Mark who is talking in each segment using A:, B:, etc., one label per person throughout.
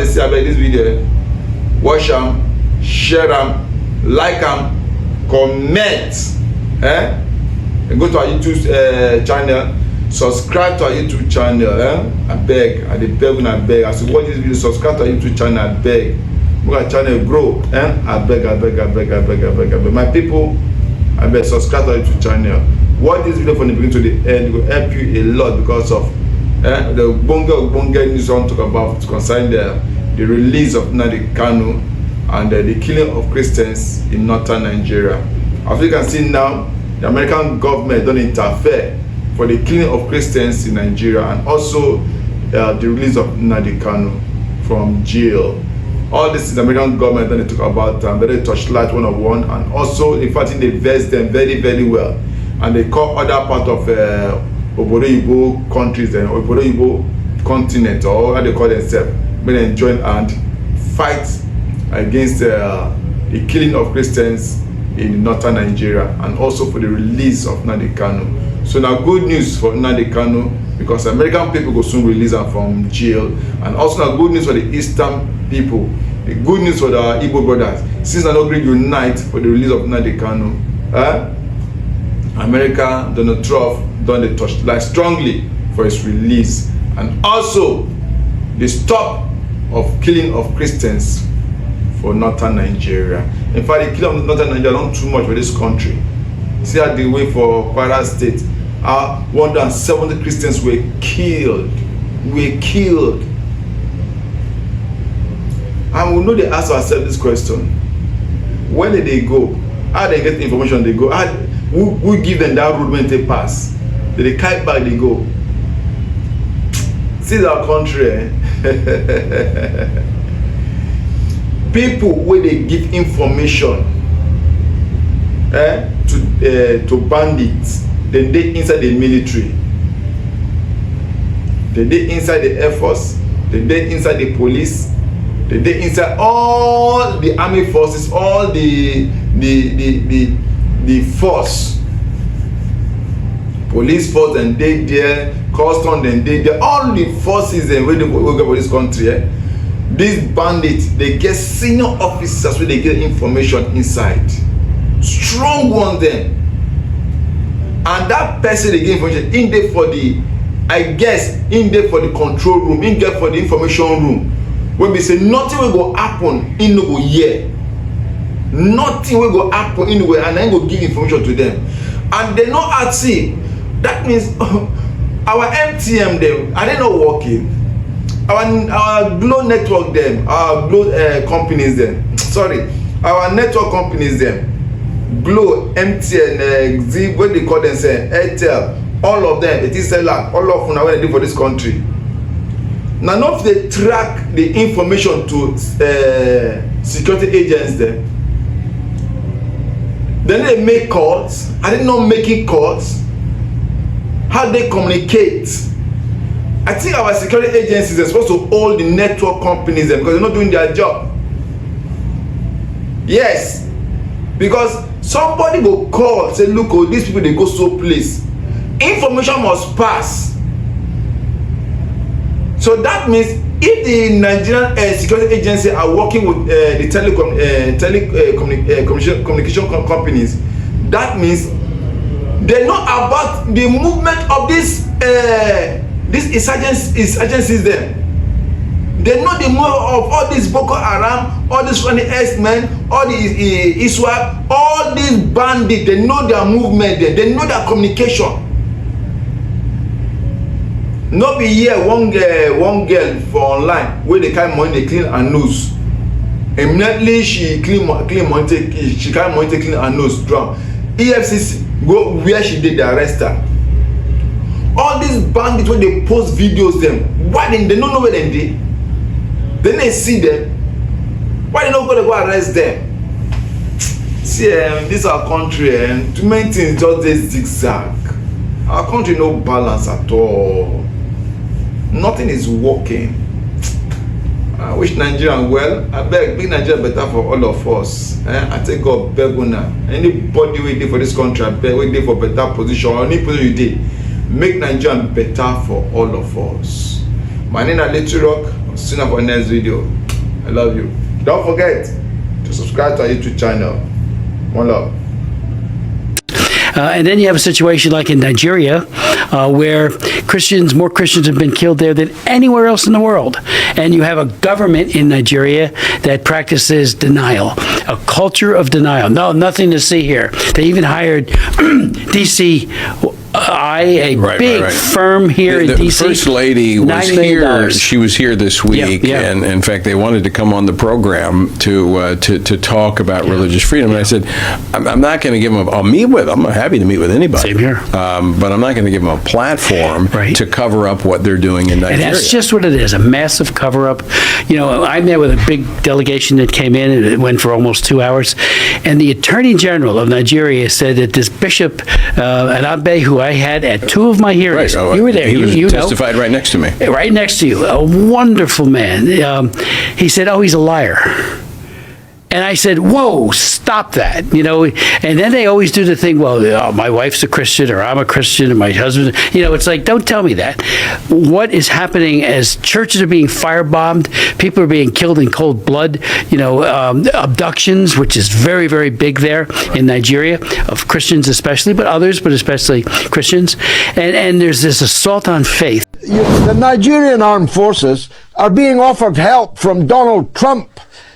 A: they see about this video, watch them, share them, like them, comment, and go to our YouTube channel, subscribe to our YouTube channel. I beg, I beg. As you watch this video, subscribe to our YouTube channel. I beg. Make our channel grow. I beg. My people, I beg, subscribe to our YouTube channel. Watch this video from the beginning to the end. It will help you a lot because of the bonga news I want to talk about concerning the release of Nnamdi Kanu and the killing of Christians in northern Nigeria. As you can see now, the American government don't interfere for the killing of Christians in Nigeria and also the release of Nnamdi Kanu from jail. All this is the American government that they talk about, very touchlight one-on-one, and also in fact they vest them very, very well. And they call other part of Obodo Igbo countries and Obodo Igbo continent, or how they call themselves, when they join and fight against the killing of Christians in northern Nigeria, and also for the release of Nnamdi Kanu. So now good news for Nnamdi Kanu, because American people will soon release them from jail, and also now good news for the Eastern people, the good news for the Igbo brothers. Since they don't agree unite for the release of Nnamdi Kanu, America, Donald Trump done the touchlight strongly for its release, and also the stop of killing of Christians for northern Nigeria. In fact, the killing of northern Nigeria not too much for this country. See how the way for Kwara State, 170 Christians were killed. And we know they ask ourselves this question: where did they go? How they get the information? They go. Who give them that road when they pass? They carry back, they go. See our country, people where they give information to bandits, then they inside the military, then they inside the Air Force, then they inside the police, then they inside all the army forces, all the force, police force, and they there, custom, and they there, all the forces and where they work for this country. These bandits, they get senior officers where they get information inside, strong one them, and that person they get information in there for the, I guess, in there for the control room, in there for the information room. When we say nothing will go happen in no year. Nothing will go happen anywhere, and then go give information to them, and they know at see. That means our MTM them, are they not working? Our Glo network them, our Glo companies them. Sorry, our network companies them, Glo, MTN, Z, what they call them, say Airtel, all of them, it is all of them what they do for this country. Now, not they track the information to security agents them. Then they make calls. Are they not making calls? How they communicate? I think our security agencies are supposed to hold the network companies because they're not doing their job. Yes, because somebody will call, say, look, oh, these people they go so place. Information must pass. So that means if the Nigerian security agency are working with the communication companies, that means they know about the movement of these insurgencies there. They know the movement of all these Boko Haram, all these funny S-men, all the ISWAP, all these bandits. They know their movement there. They know their communication. No be here one girl for online where they carry money, they clean her nose. Immediately she clean money, she carry money, clean her nose, drown. EFCC go where she did, they arrest her. All these bandits when they post videos them, why they don't know where they did? Then they see them. Why they not go to go arrest them? See, this our country, too many things just this zigzag. Our country no balance at all. Nothing is working. I wish Nigeria well. I beg, make Nigeria better for all of us. I take God beg una. Anybody who dey for this country, I beg, who dey for better position, or any position you dey, make Nigeria better for all of us. My name is Little Rock. See you for the next video. I love you. Don't forget to subscribe to our YouTube channel. One love.
B: And then you have a situation like in Nigeria, where more Christians have been killed there than anywhere else in the world. And you have a government in Nigeria that practices denial, a culture of denial. No, nothing to see here. They even hired DC. A big firm here in D.C.
C: The First Lady was here. She was here this week, and in fact, they wanted to come on the program to talk about religious freedom. And I said, I'm not going to give them. I'll meet with them. I'm happy to meet with anybody.
B: Same here.
C: But I'm not going to give them a platform to cover up what they're doing in Nigeria.
B: And that's just what it is, a massive cover-up. You know, I met with a big delegation that came in, and it went for almost 2 hours. And the Attorney General of Nigeria said that this Bishop Nnamdi, who I had at 2 of my hearings.
C: Right.
B: You were there.
C: He testified right next to me.
B: Right next to you. A wonderful man. He said, "Oh, he's a liar." And I said, "Whoa, stop that." You know, and then they always do the thing, well, my wife's a Christian, or I'm a Christian, and my husband, you know, it's like, don't tell me that. What is happening as churches are being firebombed, people are being killed in cold blood, you know, abductions, which is very, very big there in Nigeria, of Christians especially, but others, but especially Christians. And there's this assault on faith.
D: The Nigerian armed forces are being offered help from Donald Trump.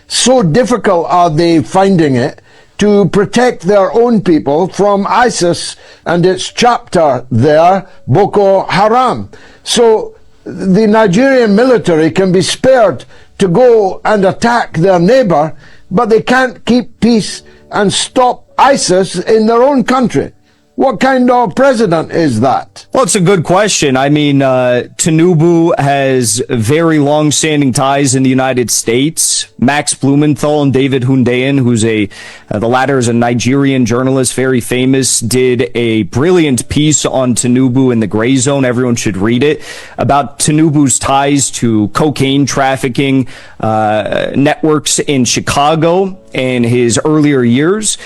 D: So difficult are they finding it to protect their own people from ISIS and its chapter there, Boko Haram. So the Nigerian military can be spared to go and attack their neighbor, but they can't keep peace and stop ISIS in their own country. What kind of president is that?
E: Well, it's a good question. I mean, Tinubu has very long-standing ties in the United States. Max Blumenthal and David Hundeyin, who's the latter is a Nigerian journalist, very famous, did a brilliant piece on Tinubu in the Gray Zone. Everyone should read it, about Tinubu's ties to cocaine trafficking networks in Chicago in his earlier years.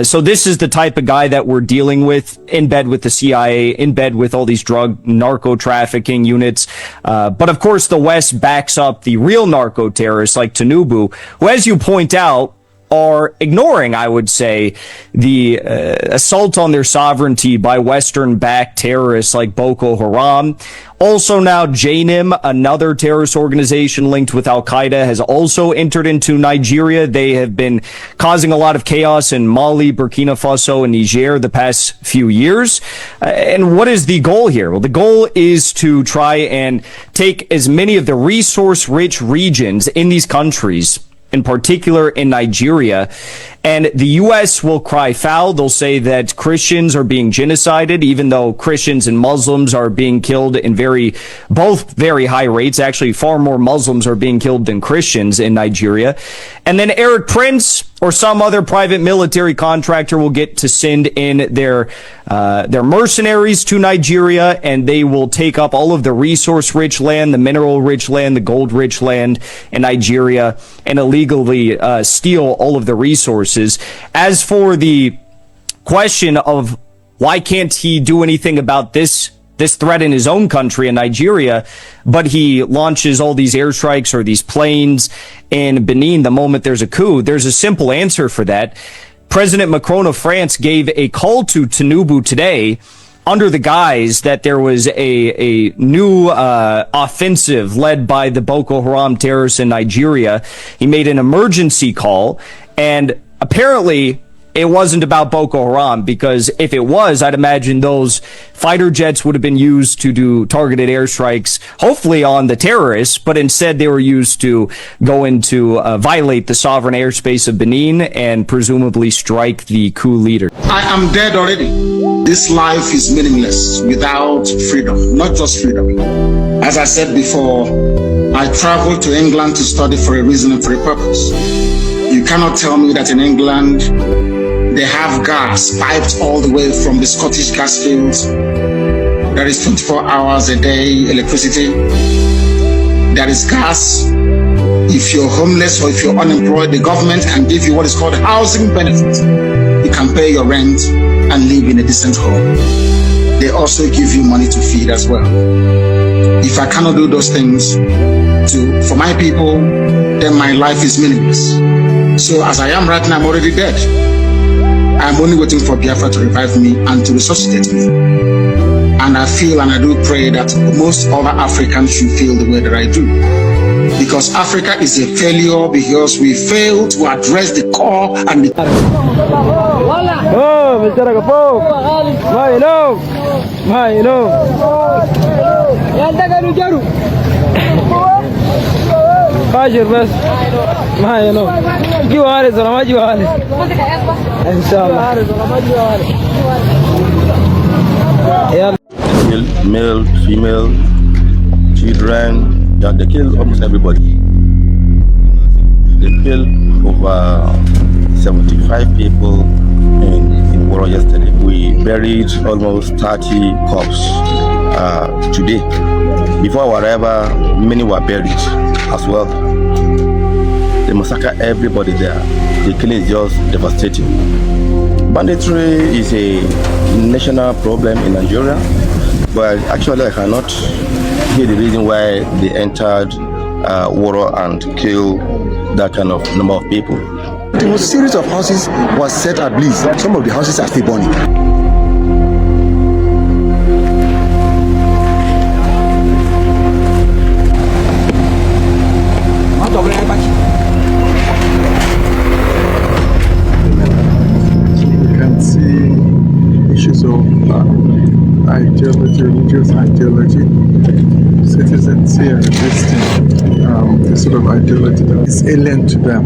E: So this is the type of guy that we're dealing with, in bed with the CIA, in bed with all these drug narco trafficking units. But of course, the West backs up the real narco terrorists like Tinubu, who, as you point out, are ignoring, I would say, the assault on their sovereignty by Western-backed terrorists like Boko Haram. Also now, JNIM, another terrorist organization linked with Al-Qaeda, has also entered into Nigeria. They have been causing a lot of chaos in Mali, Burkina Faso, and Niger the past few years. And what is the goal here? Well, the goal is to try and take as many of the resource-rich regions in these countries, in particular in Nigeria, and the U.S. will cry foul. They'll say that Christians are being genocided, even though Christians and Muslims are being killed in both very high rates. Actually, far more Muslims are being killed than Christians in Nigeria. And then Eric Prince or some other private military contractor will get to send in their mercenaries to Nigeria, and they will take up all of the resource-rich land, the mineral-rich land, the gold-rich land in Nigeria, and illegally steal all of the resources. As for the question of why can't he do anything about this threat in his own country, in Nigeria, but he launches all these airstrikes or these planes in Benin the moment there's a coup, there's a simple answer for that. President Macron of France gave a call to Tinubu today under the guise that there was a new offensive led by the Boko Haram terrorists in Nigeria. He made an emergency call, and apparently it wasn't about Boko Haram, because if it was, I'd imagine those fighter jets would have been used to do targeted airstrikes, hopefully on the terrorists, but instead they were used to go into violate the sovereign airspace of Benin and presumably strike the coup leader.
F: I am dead already. This life is meaningless without freedom, not just freedom. As I said before, I traveled to England to study for a reason and for a purpose. You cannot tell me that in England they have gas piped all the way from the Scottish gas fields. There is 24 hours a day electricity. There is gas. If you're homeless or if you're unemployed, the government can give you what is called housing benefit. You can pay your rent and live in a decent home. They also give you money to feed as well. If I cannot do those things, for my people, then my life is meaningless. So as I am right now, I'm already dead. I'm only waiting for Biafra to revive me and to resuscitate me. And I feel and I do pray that most other Africans should feel the way that I do. Because Africa is a failure because we fail to address the core and the...
G: Oh, Mr. Agapo! Mahino! Mahino! Bajir bas. Mahino. Juwale, salama juwale. Inshallah.
H: Male, female, children, they kill almost everybody. They killed over 75 people in Woro yesterday. We buried almost 30 corpses today. Before our arrival, many were buried as well. They massacre everybody there. The killing is just devastating. Banditry is a national problem in Nigeria, but actually I cannot hear the reason why they entered Woro and killed that kind of number of people.
I: A series of houses was set ablaze. Some of the houses are still burning.
J: Ideology, religious ideology. Citizens here resisting this sort of ideology that is alien to them.